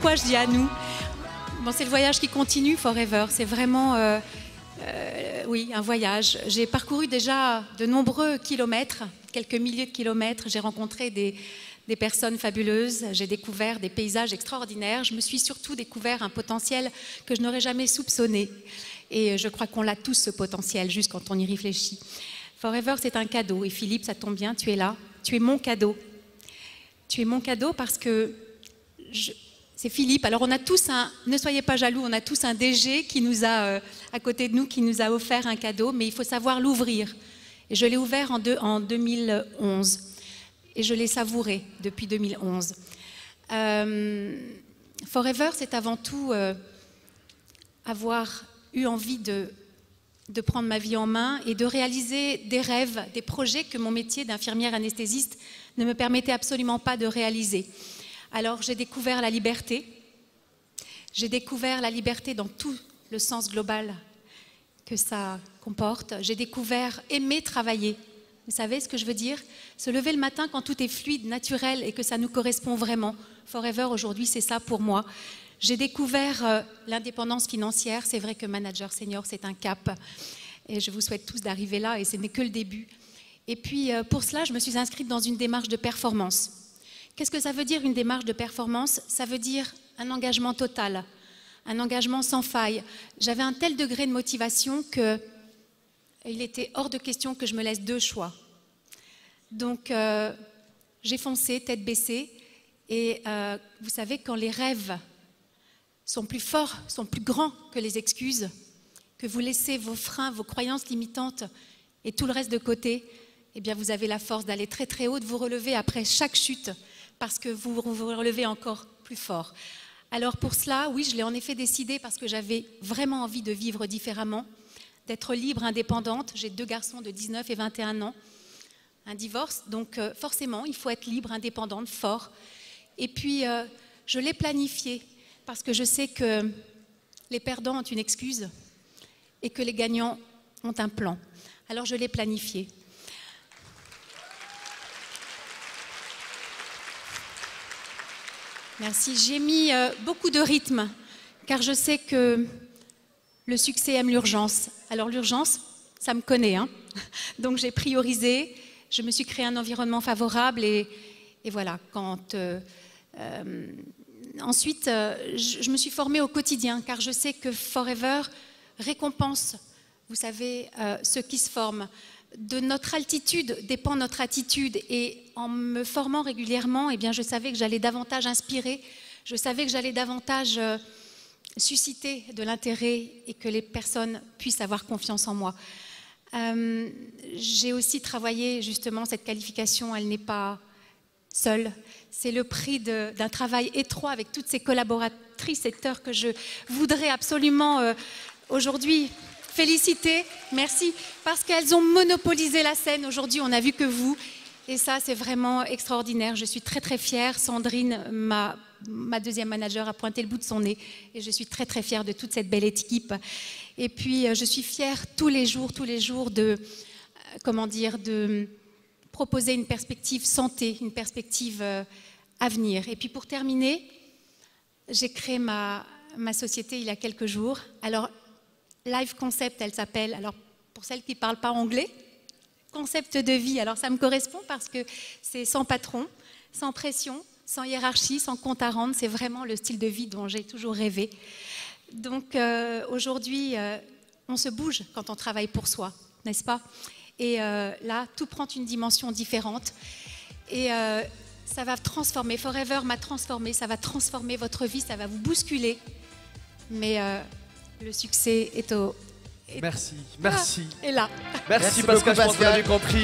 pourquoi je dis à nous? Bon, c'est le voyage qui continue, Forever. C'est vraiment, oui, un voyage. J'ai parcouru déjà de nombreux kilomètres, quelques milliers de kilomètres. J'ai rencontré des personnes fabuleuses. J'ai découvert des paysages extraordinaires. Je me suis surtout découvert un potentiel que je n'aurais jamais soupçonné. Et je crois qu'on l'a tous, ce potentiel, juste quand on y réfléchit. Forever, c'est un cadeau. Et Philippe, ça tombe bien, tu es là. Tu es mon cadeau. Tu es mon cadeau parce que c'est Philippe. Alors on a tous ne soyez pas jaloux, on a tous un DG qui nous a, à côté de nous, qui nous a offert un cadeau, mais il faut savoir l'ouvrir. Et je l'ai ouvert en 2011. Et je l'ai savouré depuis 2011. Forever, c'est avant tout avoir eu envie de prendre ma vie en main et de réaliser des rêves, des projets que mon métier d'infirmière anesthésiste ne me permettait absolument pas de réaliser. Alors j'ai découvert la liberté. J'ai découvert la liberté dans tout le sens global que ça comporte. J'ai découvert aimer travailler. Vous savez ce que je veux dire? Se lever le matin quand tout est fluide, naturel et que ça nous correspond vraiment. Forever, aujourd'hui, c'est ça pour moi. J'ai découvert l'indépendance financière. C'est vrai que manager senior, c'est un cap. Et je vous souhaite tous d'arriver là et ce n'est que le début. Et puis, pour cela, je me suis inscrite dans une démarche de performance. Qu'est-ce que ça veut dire, une démarche de performance? Ça veut dire un engagement total, un engagement sans faille. J'avais un tel degré de motivation qu'il était hors de question que je me laisse deux choix. Donc, j'ai foncé, tête baissée. Et vous savez, quand les rêves sont plus forts, sont plus grands que les excuses, que vous laissez vos freins, vos croyances limitantes et tout le reste de côté, eh bien vous avez la force d'aller très très haut, de vous relever après chaque chute, parce que vous vous relevez encore plus fort. Alors pour cela, oui, je l'ai en effet décidé parce que j'avais vraiment envie de vivre différemment, d'être libre, indépendante. J'ai deux garçons de 19 et 21 ans, un divorce, donc forcément, il faut être libre, indépendante, fort. Et puis, je l'ai planifié parce que je sais que les perdants ont une excuse et que les gagnants ont un plan. Alors, je l'ai planifié. Merci. J'ai mis beaucoup de rythme, car je sais que le succès aime l'urgence. Alors l'urgence, ça me connaît, hein. Donc j'ai priorisé, je me suis créé un environnement favorable et voilà. Ensuite, je me suis formée au quotidien, car je sais que Forever récompense, vous savez, ceux qui se forment. De notre altitude dépend notre attitude et en me formant régulièrement, eh bien, je savais que j'allais davantage inspirer, je savais que j'allais davantage susciter de l'intérêt et que les personnes puissent avoir confiance en moi. J'ai aussi travaillé justement cette qualification, elle n'est pas seule, c'est le prix d'un travail étroit avec toutes ces collaboratrices et acteurs que je voudrais absolument aujourd'hui féliciter, merci, parce qu'elles ont monopolisé la scène. Aujourd'hui, on n'a vu que vous. Et ça, c'est vraiment extraordinaire. Je suis très, très fière. Sandrine, ma deuxième manager, a pointé le bout de son nez. Et je suis très, très fière de toute cette belle équipe. Et puis, je suis fière tous les jours de proposer une perspective santé, une perspective avenir. Et puis, pour terminer, j'ai créé ma société il y a quelques jours. Alors, Life Concept, elle s'appelle, alors pour celles qui ne parlent pas anglais, concept de vie. Alors ça me correspond parce que c'est sans patron, sans pression, sans hiérarchie, sans compte à rendre. C'est vraiment le style de vie dont j'ai toujours rêvé. Donc aujourd'hui, on se bouge quand on travaille pour soi, n'est-ce pas? Et là, tout prend une dimension différente. Et ça va transformer, Forever m'a transformé, ça va transformer votre vie, ça va vous bousculer. Mais le succès est Merci, merci. Et là. Merci Pascal, je pense que vous avez compris.